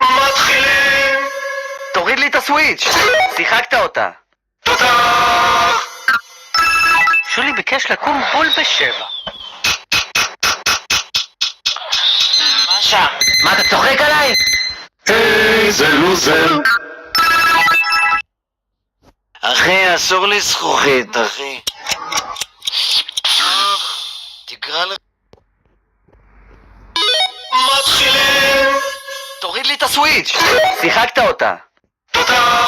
מתחילים! תוריד לי את הסוויץ'! שיחקת אותה! תודה! שולי ביקש לקום בול ב7. מה שם? מה, אתה צוחק עליי? איזה לוזר! אחי, אסור לי זכוכית, אחי. תקרא לך. מתחילים! תוריד לי את הסוויץ'! שיחקת אותה! תודה!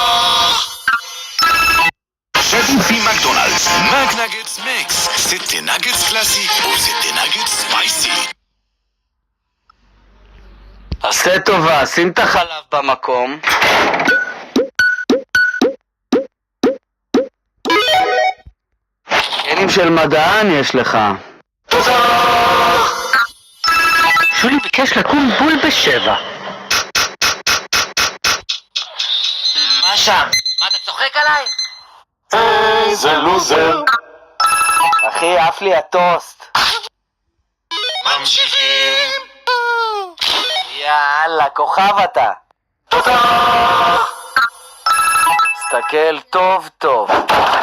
לפי מקדונלדס, מק נגטס מיקס, זה נגטס קלאסי או זה נגטס ספייסי. עשה טובה, שים את החלב במקום. עניינים של מדען יש לך. תודה! שולי ביקש לקום בול ב7. מה שם? מה, אתה צוחק עליי? איזה לוזר! אחי, עף לי הטוסט. ממשיכים! יאללה, כוכב אתה. תודה! תסתכל טוב טוב.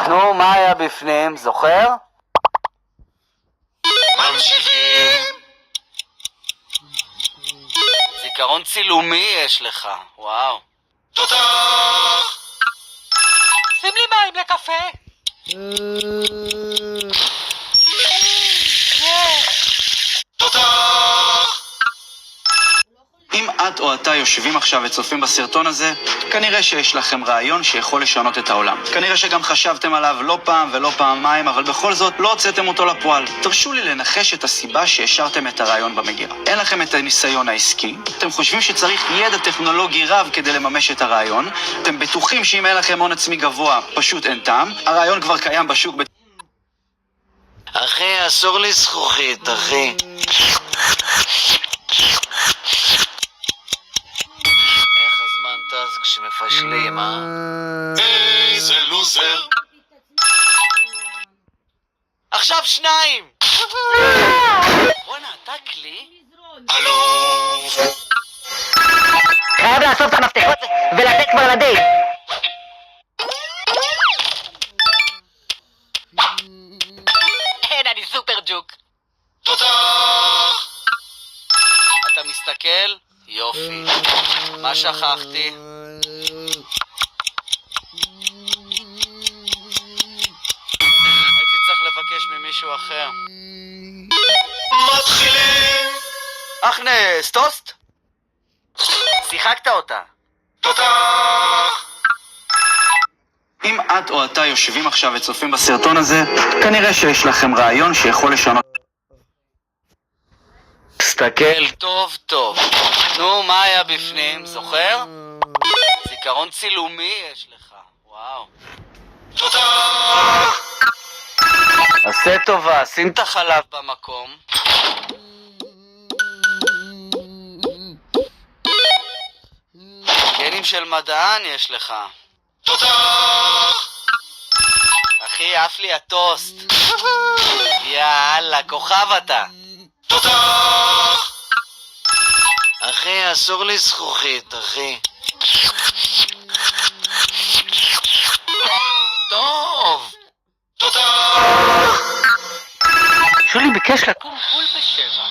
נו, מה היה בפנים, זוכר? ממשיכים! זיכרון צילומי יש לך, וואו. תודה! שים לי מים לקפה. תודה! אם את או אתה יושבים עכשיו וצופים בסרטון הזה, כנראה שיש לכם רעיון שיכול לשנות את העולם. כנראה שגם חשבתם עליו לא פעם ולא פעמיים, אבל בכל זאת לא הוצאתם אותו לפועל. תרשו לי לנחש את הסיבה שהשארתם את הרעיון במגירה. אין לכם את הניסיון העסקי, אתם חושבים שצריך ידע טכנולוגי רב כדי לממש את הרעיון, אתם בטוחים שאם אין לכם הון עצמי גבוה, פשוט אין טעם, הרעיון כבר קיים בשוק אחי, אסור לי זכוכית, אחי. איך הזמן טס כשמפשלים, אה? איזה לוזר! עכשיו 2! בוא'נה, אתה כלי? אלוף! חייב לאסוף את המפתחות ולתת כבר לדייט. אין, אני סופר ג'וק. תודה! אתה מסתכל? יופי. מה שכחתי? הייתי צריך לבקש ממישהו אחר. מתחילים! אכנס, טוסט? שיחקת אותה. תודה! אם את או אתה יושבים עכשיו וצופים בסרטון הזה, כנראה שיש לכם רעיון שיכול לשנות. תסתכל טוב טוב. נו, מה היה בפנים, זוכר? זיכרון צילומי יש לך, וואו. תודה! עשה טובה, שים את החלב במקום. עניינים של מדען יש לך. תודה! אחי, עף לי הטוסט. יאללה, כוכב אתה. תודה! אחי, אסור לי זכוכית, אחי. טוב. תודה! שולי ביקש לקום בול ב7.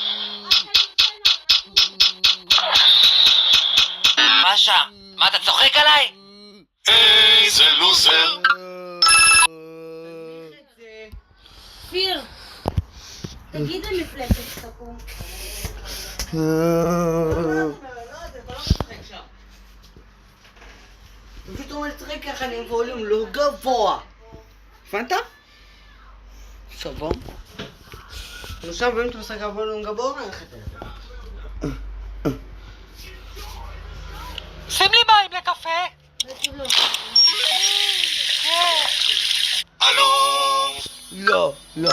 מה שם? מה, אתה צוחק עליי? איזה לוזר! פיר, תגיד למפלצת שתקום. פתאום אני צריך ככה עם ווליום לא גבוה. הבנת? סבבה. עכשיו באמת הוא משחק ווליום גבוה, אני אחת את זה. שים לי מים לקפה. אלוף! לא, לא.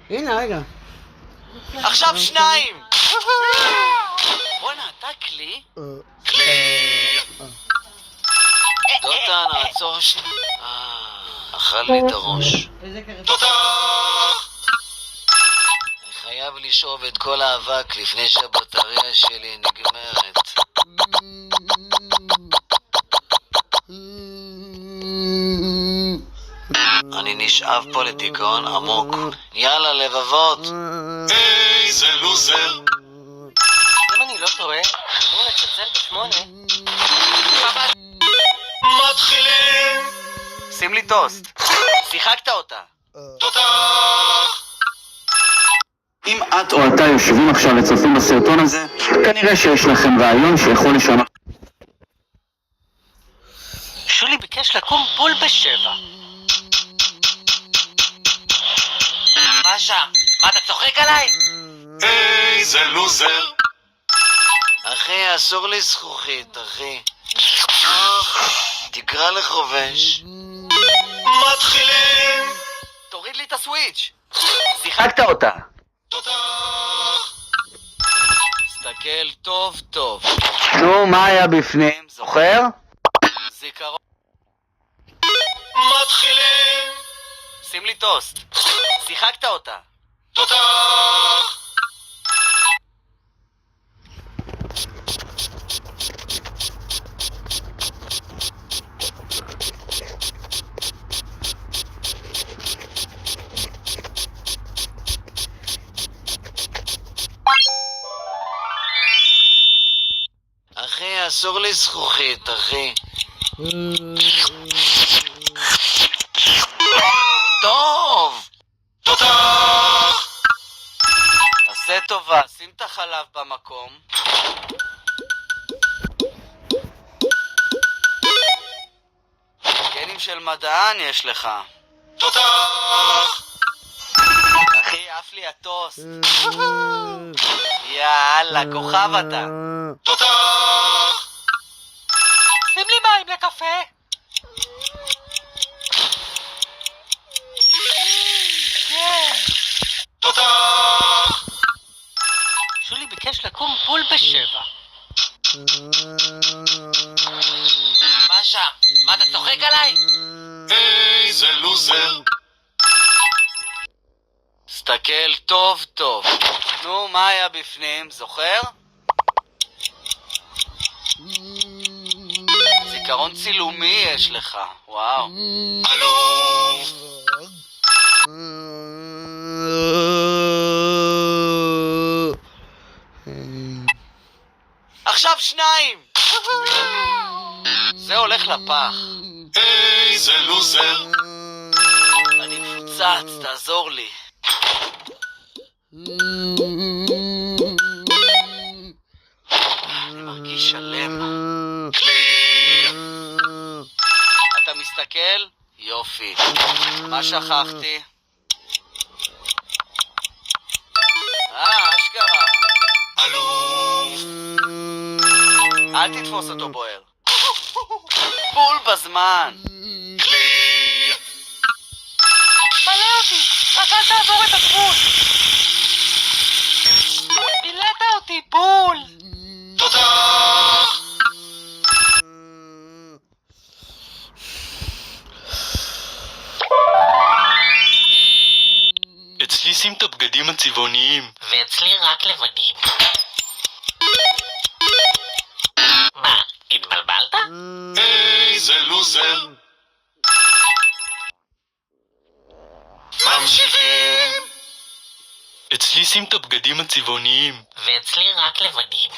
הנה, רגע. עכשיו 2! בוא'נה, אתה כלי? כלי! דוטה, נעצור שנייה. אכל לי את הראש. איזה קרב? תודה! אני חייב לשאוב את כל האבק לפני שהבטריה שלי נגמרת. אני נשאב פה לדיכאון עמוק. יאללה, לבבות. איזה לוזר! אם אני לא טועה, אני אמור לצלצל ב8. מתחילים! שים לי טוסט. שיחקת אותה. תודה! אם את או אתה יושבים עכשיו וצופים בסרטון הזה, כנראה שיש לכם רעיון שיכול לשנות. שולי ביקש לקום בול ב7. משה, מה אתה צוחק עליי? איזה לוזר! אחי, אסור לי זכוכית, אחי. תקרא לחובש. מתחילים! תוריד לי את הסוויץ'. שיחקת אותה. תודה! תסתכל טוב טוב. נו, מה היה בפנים? זוכר? זיכרון. מתחילים! שים לי טוסט. שיחקת אותה. תודה! אחי, אסור לי זכוכית, אחי. טוב! תודה! עשה טובה, שים את החלב במקום. גנים של מדען יש לך. תודה! אחי, עף לי הטוסט. יאללה, כוכב אתה. תודה! שים לי מים לקפה. תודה! שולי ביקש לקום בול ב7. משה, מה אתה צוחק עליי? איזה לוזר! תסתכל טוב טוב. נו, מה היה בפנים? זוכר? זיכרון צילומי יש לך. וואו. אלוף! עכשיו 2! זה הולך לפח. איזה לוזר! אני מפוצץ, תעזור לי. אני מרגיש שלם. כלי! אתה מסתכל? יופי. מה שכחתי? אשכרה. אלוף! אל תתפוס אותו בוער. בול בזמן. כלי! מלא אותי, רק אל תעבור את הגבול. מילאת אותי בול. תודה! אצלי שים את הבגדים הצבעוניים. ואצלי רק לבנים. מה, התבלבלת? איזה לוזר! ממשיכים! אצלי שים את הבגדים הצבעוניים. ואצלי רק לבנים.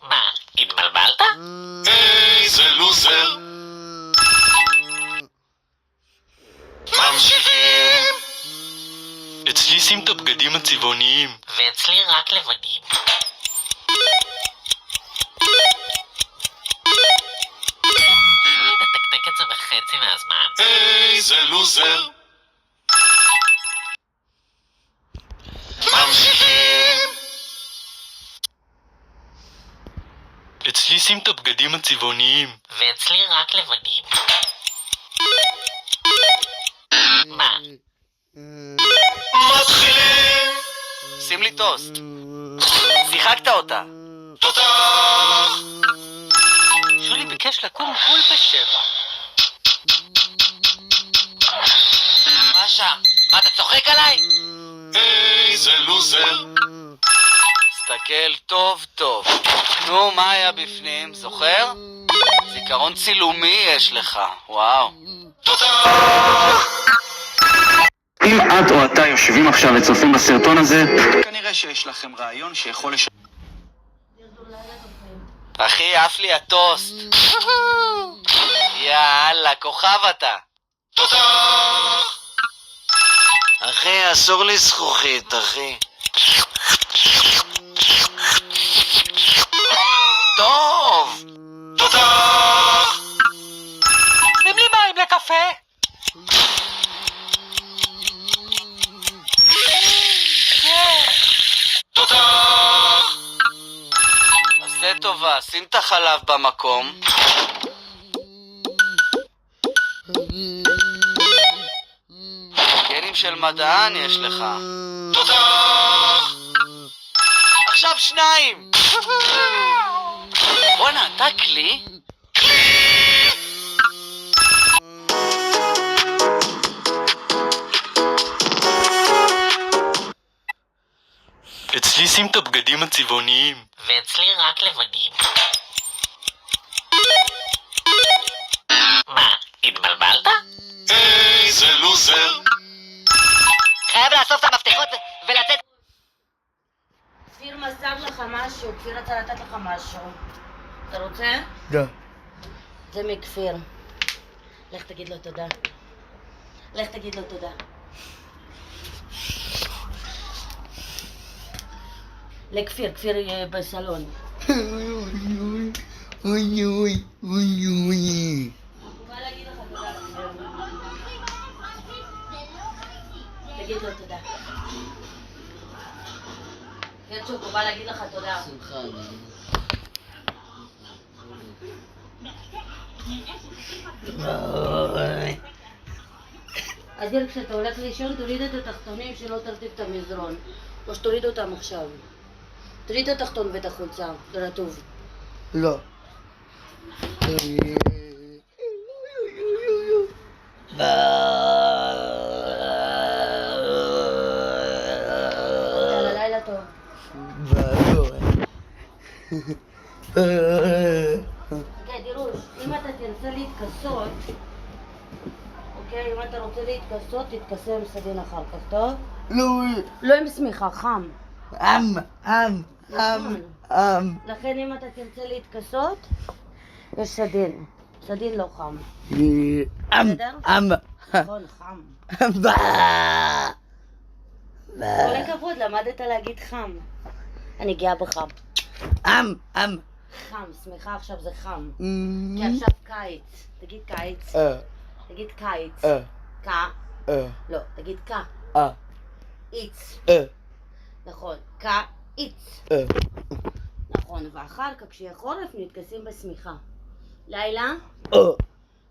מה, התבלבלת? איזה לוזר! ממשיכים! אצלי שים את הבגדים הצבעוניים. ואצלי רק לבנים. נתקתק את זה בחצי מהזמן. איזה לוזר! ממשיכים! אצלי שים את הבגדים הצבעוניים. ואצלי רק לבנים. מה? מתחילים! שים לי טוסט. שיחקת אותה. תודה! שולי ביקש לקום בול ב7. עכשיו? מה, אתה צוחק עליי? איזה לוזר. תסתכל טוב טוב. נו, מה היה בפנים, זוכר? זיכרון צילומי יש לך, וואו. אם את או אתה יושבים עכשיו וצופים בסרטון הזה, כנראה שיש לכם רעיון שיכול לשנות. אחי, עף לי הטוסט. יאללה, כוכב אתה. אחי, אסור לי זכוכית, אחי. טוב! שים לי מים לקפה! עשה טובה, שים את החלב במקום. גנים של מדען יש לך. עכשיו שניים! בואנה, אתה כלי? אצלי שים את הבגדים הצבעוניים. ואצלי רק לבנים. מה, התבלבלת? איזה לוזר. חייב לאסוף את המפתחות ולצאת. כפיר מסר לך משהו, כפיר רצה לתת לך משהו. אתה רוצה? לא. זה מכפיר. לך תגיד לו תודה. לך תגיד לו תודה. לכפיר, כפיר בסלון. אוי אוי אוי אוי. הוא בא להגיד לך תודה. תגיד לו תודה. קרצ'וק, הוא בא להגיד לך תודה. אדיר, כשאתה הולך לישון, תוריד את התחתונים שלא תרטיב את המזרון. או שתוריד אותם עכשיו. תוריד את התחתון ואת החולצה, זה רטוב. לא. יאללה, לילה טוב. אוקיי, דירוש, אם אתה תרצה להתכסות, אוקיי, אם אתה רוצה להתכסות, תתכסה עם סדין אחר כך, טוב? לא. לא עם שמיכה, חם. עם. לכן אם אתה תרצה להתכסות, יש סדין. סדין לא חם. עם. נכון, חם. כל הכבוד, למדת להגיד חם. אני גאה בך. עם. חם, שמחה עכשיו זה חם. כי עכשיו קיץ. תגיד קיץ. תגיד קיץ. לא, תגיד איץ. נכון, איץ. נכון, ואחר כך כשיהיה חורף נתכסים בשמיכה. לילה,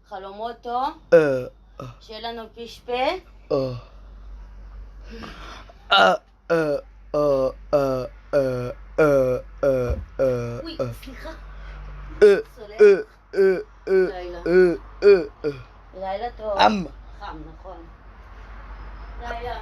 חלומות טוב, שיהיה לנו פשפה. אוי, סליחה. סולח. לילה. לילה טוב. חם, נכון. לילה.